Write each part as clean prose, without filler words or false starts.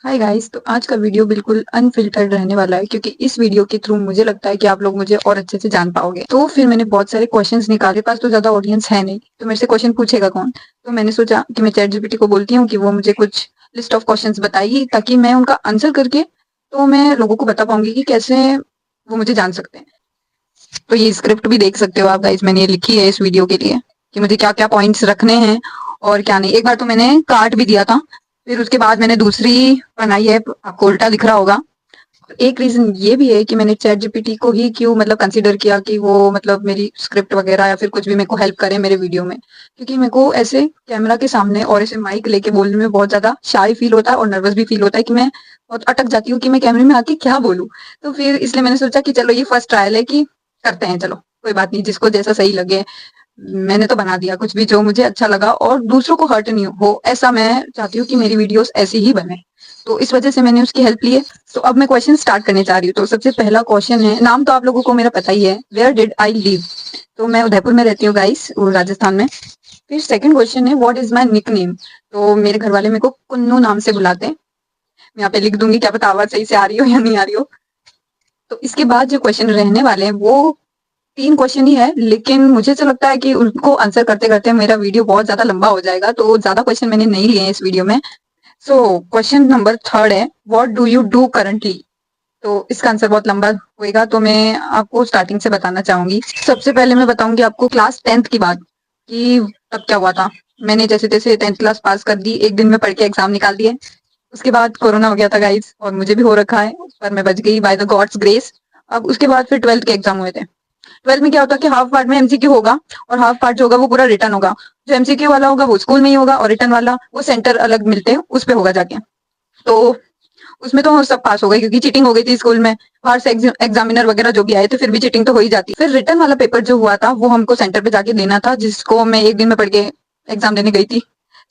Hi guys. तो आज का वीडियो बिल्कुल अनफिल्टर्ड रहने वाला है क्योंकि इस वीडियो के थ्रू मुझे लगता है कि आप लोग मुझे और अच्छे से जान पाओगे। तो फिर मैंने बहुत सारे क्वेश्चंस निकाले। मेरे पास तो ज्यादा ऑडियंस है नहीं, तो मेरे से क्वेश्चन पूछेगा कौन। तो मैंने सोचा कि मैं चैट जीपीटी को बोलती हूँ कि वो मुझे कुछ लिस्ट ऑफ क्वेश्चंस बताएगी ताकि मैं उनका आंसर करके तो मैं लोगों को बता पाऊंगी कि कैसे वो मुझे जान सकते हैं। तो ये स्क्रिप्ट भी देख सकते हो आप गाइस, मैंने ये लिखी है इस वीडियो के लिए कि मुझे क्या क्या पॉइंट्स रखने हैं और क्या नहीं। एक बार तो मैंने कार्ड भी दिया था, फिर उसके बाद मैंने दूसरी बनाई है, आपको उल्टा दिख रहा होगा। तो एक रीजन ये भी है कि मैंने चैट जीपीटी को ही क्यों मतलब कंसीडर किया कि वो मतलब मेरी स्क्रिप्ट वगैरह या फिर कुछ भी मेरे को हेल्प करे मेरे वीडियो में, क्योंकि मेरे को ऐसे कैमरा के सामने और ऐसे माइक लेके बोलने में बहुत ज्यादा शाय फील होता है और नर्वस भी फील होता है कि मैं बहुत अटक जाती हूँ कि मैं कैमरे में आके क्या बोलूँ। तो फिर इसलिए मैंने सोचा कि चलो ये फर्स्ट ट्रायल है कि करते हैं, चलो कोई बात नहीं, जिसको जैसा सही लगे। मैंने तो बना दिया कुछ भी जो मुझे अच्छा लगा और दूसरों को हर्ट नहीं हो, ऐसा मैं चाहती हूँ कि मेरी वीडियोस ऐसी ही बने। तो इस वजह से मैंने उसकी हेल्प ली है। तो अब मैं क्वेश्चन स्टार्ट करने जा रही हूँ। तो सबसे पहला क्वेश्चन है, नाम तो आप लोगों को मेरा पता ही है, वेयर डिड आई लिव। तो मैं उदयपुर में रहती हूँ गाइस, राजस्थान में। फिर सेकंड क्वेश्चन है, व्हाट इज माय निकनेम। तो मेरे घर वाले मेरे को कुन्नू नाम से बुलाते हैं। मैं यहाँ पे लिख दूंगी, क्या पता आवाज सही से आ रही हो या नहीं आ रही हो। तो इसके बाद जो क्वेश्चन रहने वाले हैं वो 3 क्वेश्चन ही है, लेकिन मुझे ऐसा लगता है कि उनको आंसर करते-करते मेरा वीडियो बहुत ज़्यादा लंबा हो जाएगा, तो ज़्यादा क्वेश्चन मैंने नहीं लिए हैं इस वीडियो में। सो क्वेश्चन नंबर 3 है, what do you do currently. तो इसका आंसर बहुत लंबा होएगा, तो मैं आपको स्टार्टिंग से बताना चाहूंगी। सबसे पहले मैं बताऊंगी आपको क्लास 10th की बात कि तब क्या हुआ था। मैंने जैसे तैसे 10th क्लास पास कर दी, एक दिन में पढ़ के एग्जाम निकाल दिए। उसके बाद कोरोना हो गया था गाइस, और मुझे भी हो रखा है, पर मैं बच गई बाय द गॉड्स ग्रेस। अब उसके बाद फिर 12th के एग्जाम हुए थे। 12th में क्या होता है कि हाफ पार्ट में एमसीक्यू होगा और हाफ पार्ट जो होगा वो पूरा रिटर्न होगा। जो एमसीक्यू वाला होगा वो स्कूल में ही होगा और रिटर्न वाला वो सेंटर अलग मिलते हैं उस पे होगा जाके। तो उसमें तो सब पास हो गए क्योंकि चीटिंग हो गई थी स्कूल में। बाहर से एग्जामिनर वगैरह जो भी आए थे, फिर भी चीटिंग तो हो ही जाती। फिर रिटर्न वाला पेपर जो हुआ था वो हमको सेंटर पे जाके देना था, जिसको मैं एक दिन में पढ़ के एग्जाम देने गई थी।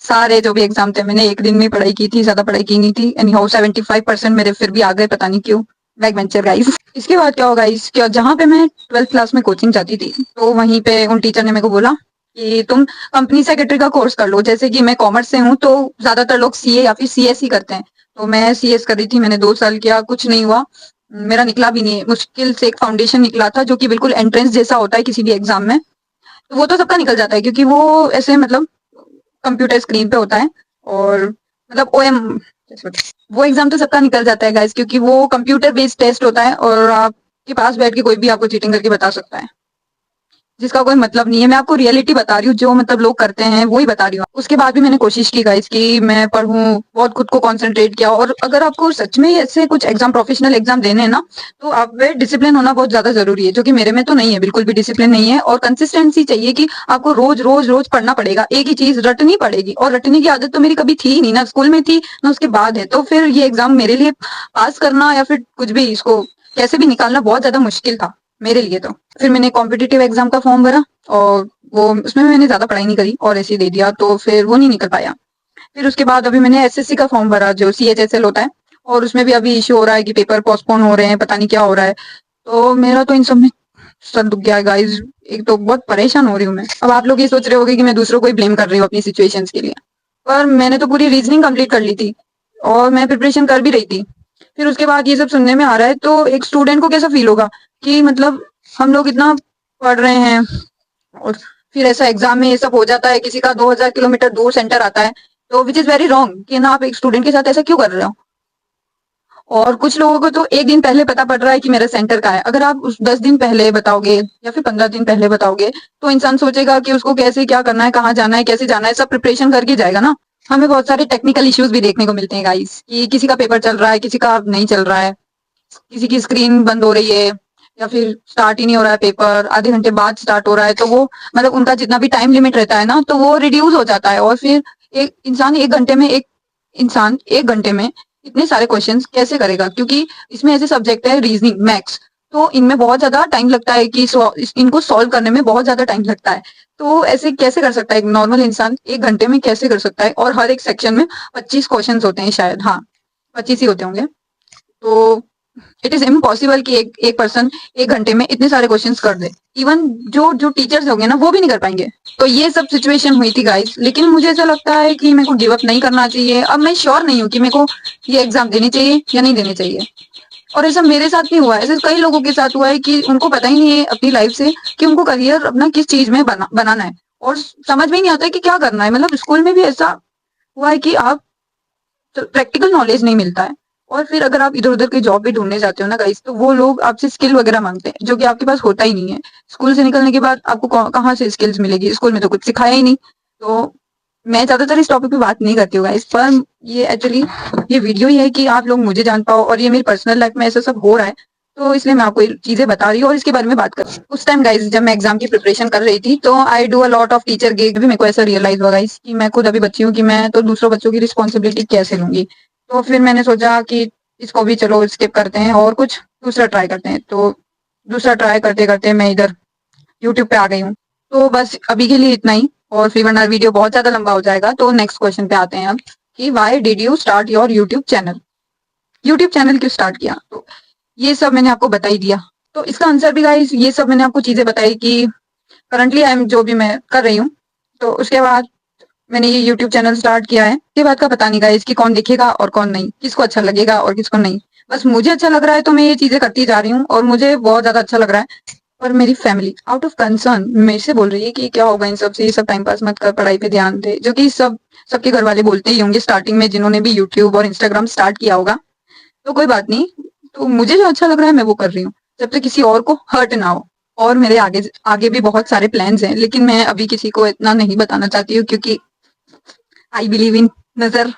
सारे जो भी एग्जाम थे मैंने एक दिन में पढ़ाई की थी, ज्यादा पढ़ाई की नहीं थी। एनी हाउ 75% मेरे फिर भी आ गए, पता नहीं क्यों। Back bencher guys. इसके बाद क्या होगा इस क्या, जहाँ पे मैं 12th क्लास में कोचिंग जाती थी, तो वहीं पे उन टीचर ने मेरे को बोला कि तुम कंपनी सेक्रेटरी का कोर्स कर लो। जैसे कि मैं कॉमर्स से हूँ, तो ज्यादातर लोग सीए या फिर सीएस ही करते हैं। तो मैं सीएस कर रही थी, मैंने 2 साल किया, कुछ नहीं हुआ। मेरा निकला भी नहीं, मुश्किल से एक फाउंडेशन निकला था जो कि बिल्कुल एंट्रेंस जैसा होता है किसी भी एग्जाम में। तो वो तो सबका निकल जाता है क्योंकि वो ऐसे मतलब कंप्यूटर स्क्रीन पे होता है। और मतलब ओएम, वो एग्जाम तो सबका निकल जाता है गाइस, क्योंकि वो कंप्यूटर बेस्ड टेस्ट होता है और आपके पास बैठ के कोई भी आपको चीटिंग करके बता सकता है, जिसका कोई मतलब नहीं है। मैं आपको रियलिटी बता रही हूँ, जो मतलब लोग करते हैं वही बता रही हूँ। उसके बाद भी मैंने कोशिश की गाइस कि मैं पढ़ूं, बहुत खुद को कंसंट्रेट किया। और अगर आपको सच में ऐसे कुछ एग्जाम, प्रोफेशनल एग्जाम देने हैं ना, तो आप में डिसिप्लिन होना बहुत ज्यादा जरूरी है, जो कि मेरे में तो नहीं है, बिल्कुल भी डिसिप्लिन नहीं है। और कंसिस्टेंसी चाहिए कि आपको रोज रोज रोज पढ़ना पड़ेगा, एक ही चीज रटनी पड़ेगी। और रटने की आदत तो मेरी कभी थी ही नहीं, ना स्कूल में थी ना उसके बाद है। तो फिर ये एग्जाम मेरे लिए पास करना या फिर कुछ भी इसको कैसे भी निकालना बहुत ज्यादा मुश्किल था मेरे लिए। तो फिर मैंने कॉम्पिटिटिव एग्जाम का फॉर्म भरा और वो उसमें मैंने ज्यादा पढ़ाई नहीं करी और ऐसे ही दे दिया, तो फिर वो नहीं निकल पाया। फिर उसके बाद अभी मैंने एसएससी का फॉर्म भरा जो सीएचएसएल होता है, और उसमें भी अभी इश्यू हो रहा है कि पेपर पोस्टपोन हो रहे हैं, पता नहीं क्या हो रहा है। तो मेरा तो इन सब में सर दुख गया है गाइस। एक तो बहुत परेशान हो रही हूँ मैं। अब आप लोग ये सोच रहे होगे कि मैं दूसरों को ही ब्लेम कर रही हूँ अपनी सिचुएशंस के लिए, पर मैंने तो पूरी रीजनिंग कंप्लीट कर ली थी और मैं प्रिपरेशन कर भी रही थी। फिर उसके बाद ये सब सुनने में आ रहा है, तो एक स्टूडेंट को कैसा फील होगा कि मतलब हम लोग इतना पढ़ रहे हैं और फिर ऐसा एग्जाम में ये सब हो जाता है, किसी का 2000 किलोमीटर दूर सेंटर आता है। तो विच इज वेरी रॉन्ग कि ना, आप एक स्टूडेंट के साथ ऐसा क्यों कर रहे हो। और कुछ लोगों को तो एक दिन पहले पता पड़ रहा है कि मेरा सेंटर का है। अगर आप उस 10 दिन पहले बताओगे या फिर 15 दिन पहले बताओगे, तो इंसान सोचेगा कि उसको कैसे क्या करना है, कहाँ जाना है, कैसे जाना है, सब प्रिपरेशन करके जाएगा ना। हमें बहुत सारे टेक्निकल इश्यूज भी देखने को मिलते हैं गाइस, कि किसी का पेपर चल रहा है, किसी का नहीं चल रहा है, किसी की स्क्रीन बंद हो रही है, या फिर स्टार्ट ही नहीं हो रहा है पेपर, आधे घंटे बाद स्टार्ट हो रहा है। तो वो मतलब उनका जितना भी टाइम लिमिट रहता है ना, तो वो रिड्यूस हो जाता है। और फिर एक इंसान 1 घंटे में इतने सारे क्वेश्चंस कैसे करेगा, क्योंकि इसमें ऐसे सब्जेक्ट है रीजनिंग, मैथ्स। तो इनमें बहुत ज्यादा टाइम लगता है कि इनको सॉल्व करने में बहुत ज्यादा टाइम लगता है। तो ऐसे कैसे कर सकता है एक नॉर्मल इंसान, 1 घंटे में कैसे कर सकता है। और हर एक सेक्शन में 25 क्वेश्चन होते हैं शायद, हाँ 25 ही होते होंगे। तो इट इज इम्पॉसिबल कि एक पर्सन 1 घंटे में इतने सारे क्वेश्चंस कर दे। इवन जो जो टीचर्स होंगे ना वो भी नहीं कर पाएंगे। तो ये सब सिचुएशन हुई थी गाइस, लेकिन मुझे ऐसा लगता है कि मेरे को गिव अप नहीं करना चाहिए। अब मैं श्योर नहीं हूँ कि मेरे को ये एग्जाम देनी चाहिए या नहीं देनी चाहिए। और ऐसा मेरे साथ नहीं हुआ है, ऐसे कई लोगों के साथ हुआ है कि उनको पता ही नहीं है अपनी लाइफ से कि उनको करियर अपना किस चीज में बनाना है, और समझ में ही नहीं आता है कि क्या करना है। मतलब स्कूल में भी ऐसा हुआ है कि आप प्रैक्टिकल नॉलेज नहीं मिलता है, और फिर अगर आप इधर उधर की जॉब भी ढूंढने जाते हो ना गाइस, तो वो लोग आपसे स्किल वगैरह मांगते हैं जो कि आपके पास होता ही नहीं है। स्कूल से निकलने के बाद आपको कहाँ से स्किल्स मिलेगी, स्कूल में तो कुछ सिखाया ही नहीं। तो मैं ज्यादातर इस टॉपिक पे बात नहीं करती हूँ गाइस, पर ये एक्चुअली ये वीडियो ही है कि आप लोग मुझे जान पाओ, और ये मेरी पर्सनल लाइफ में ऐसा सब हो रहा है, तो इसलिए मैं आपको ये चीजें बता रही हूँ और इसके बारे में बात कर रही हूँ। उस टाइम गाइस जब मैं एग्जाम की प्रिपरेशन कर रही थी, तो I do a lot of teacher gig. भी मेरे को ऐसा रियलाइज हुआ गाइस कि मैं खुद अभी बच्ची हूँ कि मैं तो दूसरों बच्चों की रिस्पॉन्सिबिलिटी कैसे लूंगी। तो फिर मैंने सोचा कि इसको भी चलो स्किप करते हैं और कुछ दूसरा ट्राई करते हैं। तो दूसरा ट्राई करते करते मैं इधर यूट्यूब पे आ गई हूँ। तो बस अभी के लिए इतना ही, और फिर वरना वीडियो बहुत ज्यादा लंबा हो जाएगा। तो नेक्स्ट क्वेश्चन पे आते हैं अब कि why did you start your YouTube channel. YouTube channel क्यों स्टार्ट किया, तो ये सब मैंने आपको बता ही दिया। तो इसका आंसर भी गाइस ये सब मैंने आपको चीजें बताई कि करंटली आई एम जो भी मैं कर रही हूँ, तो उसके बाद मैंने ये यूट्यूब चैनल स्टार्ट किया है। ये बात का पता नहीं गाइस कि कौन देखेगा और कौन नहीं, किसको अच्छा लगेगा और किसको नहीं। बस मुझे अच्छा लग रहा है तो मैं ये चीजें करती जा रही हूँ, और मुझे बहुत ज्यादा अच्छा लग रहा है। पर मेरी फैमिली आउट ऑफ कंसर्न मेरे से बोल रही है कि क्या होगा इन सब से, ये सब टाइम पास मत कर, पढ़ाई पे ध्यान दे, जो कि सबके घर वाले बोलते ही होंगे स्टार्टिंग में, जिन्होंने भी यूट्यूब और इंस्टाग्राम स्टार्ट किया होगा। तो कोई बात नहीं, तो मुझे जो अच्छा लग रहा है मैं वो कर रही हूँ, जब तक किसी और को हर्ट ना हो। और मेरे आगे आगे भी बहुत सारे प्लान्स हैं, लेकिन मैं अभी किसी को इतना नहीं बताना चाहती हूँ, क्योंकि आई बिलीव इन नजर।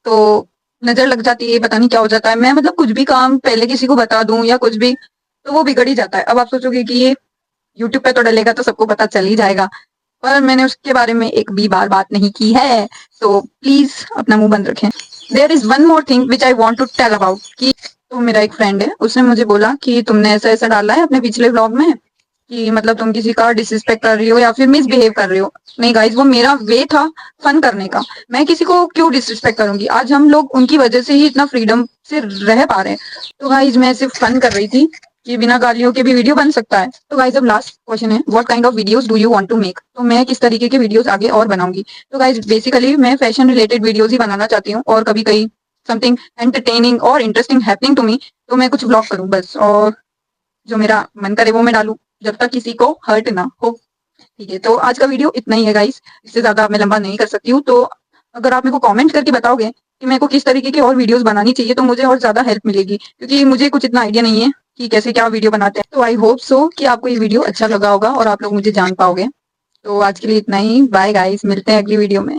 तो नजर लग जाती है, पता नहीं क्या हो जाता है। मैं मतलब कुछ भी काम पहले किसी को बता दूं या कुछ भी, तो वो बिगड़ ही जाता है। अब आप सोचोगे कि ये यूट्यूब पे तो डलेगा तो सबको पता चल ही जाएगा, पर मैंने उसके बारे में एक भी बार बात नहीं की है। तो प्लीज अपना मुंह बंद रखें। There is one more thing which I want to tell about कि, तो मेरा एक फ्रेंड है, उसने मुझे बोला कि तुमने ऐसा ऐसा डाला है अपने पिछले व्लॉग में कि मतलब तुम किसी का डिसरिस्पेक्ट कर रही हो या फिर मिसबिहेव कर रही हो। नहीं गाइज, वो मेरा वे था फन करने का। मैं किसी को क्यों डिसरिस्पेक्ट करूंगी, आज हम लोग उनकी वजह से ही इतना फ्रीडम से रह पा रहे हैं। तो गाइज मैं सिर्फ फन कर रही थी कि बिना गालियों के भी वीडियो बन सकता है। तो गाइज अब लास्ट क्वेश्चन है, what kind of videos do you want to make. तो मैं किस तरीके के वीडियोस आगे और बनाऊंगी। तो गाइज बेसिकली मैं फैशन रिलेटेड वीडियोस ही बनाना चाहती हूँ, और कभी कहीं समथिंग एंटरटेनिंग और इंटरेस्टिंग हैपनिंग टू मी, तो मैं कुछ ब्लॉग करूँ बस, और जो मेरा मन करे वो मैं डालूं, जब तक किसी को हर्ट ना हो। ठीक है, तो आज का वीडियो इतना ही है गाइस, इससे ज्यादा मैं लंबा नहीं कर सकती हूँ। तो अगर आप मेरे को कमेंट करके बताओगे कि मेरे को किस तरीके की और वीडियोस बनानी चाहिए, तो मुझे और ज्यादा हेल्प मिलेगी, क्योंकि मुझे कुछ इतना आइडिया नहीं है कि कैसे क्या वीडियो बनाते हैं। तो आई होप सो कि आपको ये वीडियो अच्छा लगा होगा और आप लोग मुझे जान पाओगे। तो आज के लिए इतना ही, बाय गाइस, मिलते हैं अगली वीडियो में।